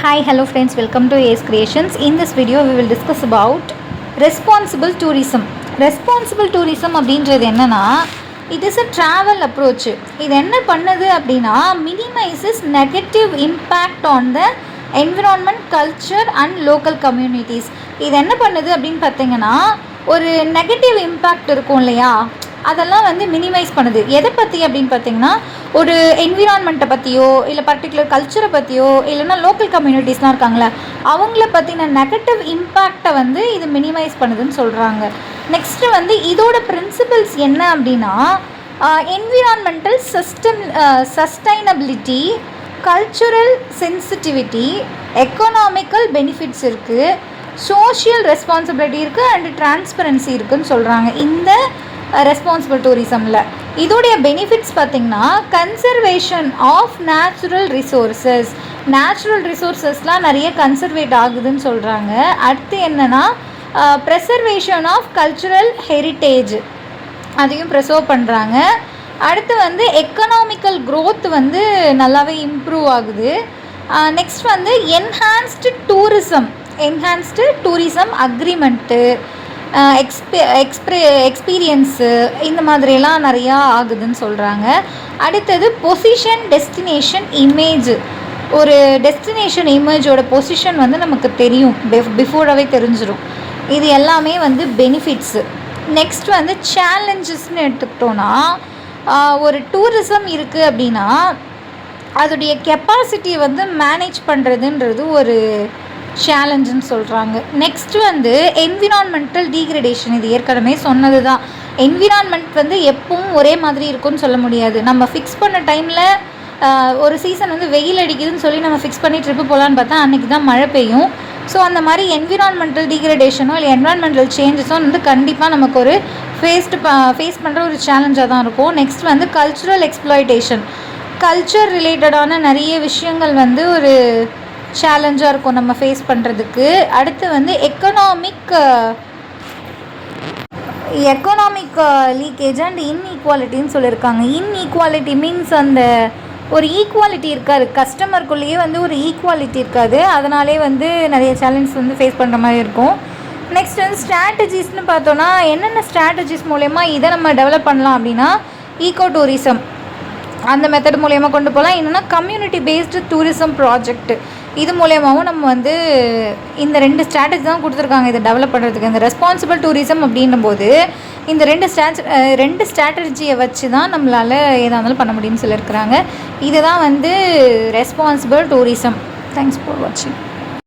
Hi, hello friends, welcome to AS Creations. In this video, we will discuss about responsible tourism. Responsible tourism அப்படின்றது என்னன்னா, it is a travel approach. இது என்ன பண்ணுது அப்படின்னா, minimizes negative impact on the environment, culture and local communities. இது என்ன பண்ணுது அப்படின்னு பார்த்தீங்கன்னா, ஒரு நெகட்டிவ் இம்பேக்ட் இருக்கும் இல்லையா, அதெல்லாம் வந்து மினிமைஸ் பண்ணுது. எதை பற்றி அப்படின்னு பார்த்தீங்கன்னா, ஒரு என்விரான்மெண்ட்டை பற்றியோ இல்லை பர்டிகுலர் கல்ச்சரை பற்றியோ இல்லைன்னா லோக்கல் கம்யூனிட்டிஸ்லாம் இருக்காங்களே அவங்கள பற்றின நெகட்டிவ் இம்பேக்டை வந்து இது மினிமைஸ் பண்ணுதுன்னு சொல்கிறாங்க. நெக்ஸ்ட்டு வந்து இதோட பிரின்சிபல்ஸ் என்ன அப்படின்னா, environmental sustainability, cultural sensitivity, economical benefits இருக்குது, சோஷியல் ரெஸ்பான்சிபிலிட்டி இருக்குது அண்ட் டிரான்ஸ்பரன்சி இருக்குதுன்னு சொல்கிறாங்க இந்த ரெஸ்பான்சிபிள் டூரிசமில். இதோடைய பெனிஃபிட்ஸ் பார்த்திங்கன்னா, கன்சர்வேஷன் ஆஃப் நேச்சுரல் ரிசோர்ஸஸ்லாம் நிறைய கன்சர்வேட் ஆகுதுன்னு சொல்கிறாங்க. அடுத்து என்னென்னா, ப்ரெசர்வேஷன் ஆஃப் கல்ச்சுரல் ஹெரிட்டேஜ் அதையும் ப்ரெசர்வ் பண்ணுறாங்க. அடுத்து வந்து எக்கனாமிக்கல் க்ரோத் வந்து நல்லாவே இம்ப்ரூவ் ஆகுது. நெக்ஸ்ட் வந்து என்ஹான்ஸ்டு டூரிசம் அக்ரிமெண்ட்டு, எக்ஸ்பீரியன்ஸு இந்த மாதிரிலாம் நிறையா ஆகுதுன்னு சொல்கிறாங்க. அடுத்தது பொசிஷன் டெஸ்டினேஷன் இமேஜ், ஒரு டெஸ்டினேஷன் இமேஜோட பொசிஷன் வந்து நமக்கு தெரியும், பிஃபோராகவே தெரிஞ்சிடும். இது எல்லாமே வந்து பெனிஃபிட்ஸு. நெக்ஸ்ட் வந்து சேலஞ்சஸ்ன்னு எடுத்துக்கிட்டோன்னா, ஒரு டூரிசம் இருக்குது அப்படின்னா அதோடைய கெப்பாசிட்டியை வந்து மேனேஜ் பண்ணுறதுன்றது ஒரு சேலஞ்சுன்னு சொல்கிறாங்க. நெக்ஸ்ட்டு வந்து என்விரான்மெண்டல் டீக்ரடேஷன், இது ஏற்கனவே சொன்னது தான். என்விரான்மெண்ட் வந்து எப்பவும் ஒரே மாதிரி இருக்கும்னு சொல்ல முடியாது. நம்ம ஃபிக்ஸ் பண்ண டைமில் ஒரு சீசன் வந்து வெயில் அடிக்குதுன்னு சொல்லி நம்ம ஃபிக்ஸ் பண்ணி ட்ரிப்பு போகலான்னு பார்த்தா அன்றைக்கி தான் மழை பெய்யும். ஸோ அந்த மாதிரி என்விரான்மெண்டல் டீக்ரடேஷனோ இல்லை என்விரான்மெண்டல் சேஞ்சஸோ வந்து கண்டிப்பாக நமக்கு ஒரு ஃபேஸ் பண்ணுற ஒரு சேலஞ்சாக தான் இருக்கும். நெக்ஸ்ட் வந்து கல்ச்சுரல் எக்ஸ்ப்ளாய்டேஷன், கல்ச்சர் ரிலேட்டடான நிறைய விஷயங்கள் வந்து ஒரு சேலஞ்சாக இருக்கும் நம்ம ஃபேஸ் பண்ணுறதுக்கு. அடுத்து வந்து எக்கனாமிக் லீக்கேஜ் அண்ட் இன்ஈக்குவாலிட்டின்னு சொல்லியிருக்காங்க. இன்ஈக்குவாலிட்டி மீன்ஸ் அந்த ஒரு ஈக்குவாலிட்டி இருக்காது, கஸ்டமருக்குள்ளேயே வந்து ஒரு ஈக்குவாலிட்டி இருக்காது, அதனாலே வந்து நிறைய சேலஞ்ச் வந்து ஃபேஸ் பண்ணுற மாதிரி இருக்கும். நெக்ஸ்ட் வந்து ஸ்ட்ராட்டஜிஸ்னு பார்த்தோன்னா, என்னென்ன ஸ்ட்ராட்டஜிஸ் மூலயமா இதை நம்ம டெவலப் பண்ணலாம் அப்படின்னா, ஈகோ டூரிசம் அந்த மெத்தட் மூலயமா கொண்டு போகலாம். என்னென்னா கம்யூனிட்டி பேஸ்டு டூரிசம் ப்ராஜெக்ட், இது மூலயமாவும் நம்ம வந்து இந்த 2 ஸ்ட்ராட்டஜி தான் கொடுத்துருக்காங்க இதை டெவலப் பண்ணுறதுக்கு. இந்த ரெஸ்பான்சிபிள் டூரிசம் அப்படின்னும் போது இந்த 2 ஸ்ட்ராட்டஜியை வச்சு தான் நம்மளால் எதாக இருந்தாலும் பண்ண முடியும்னு சொல்லியிருக்கிறாங்க. இதுதான் வந்து ரெஸ்பான்சிபிள் டூரிசம். தேங்க்ஸ் ஃபார் வாட்சிங்.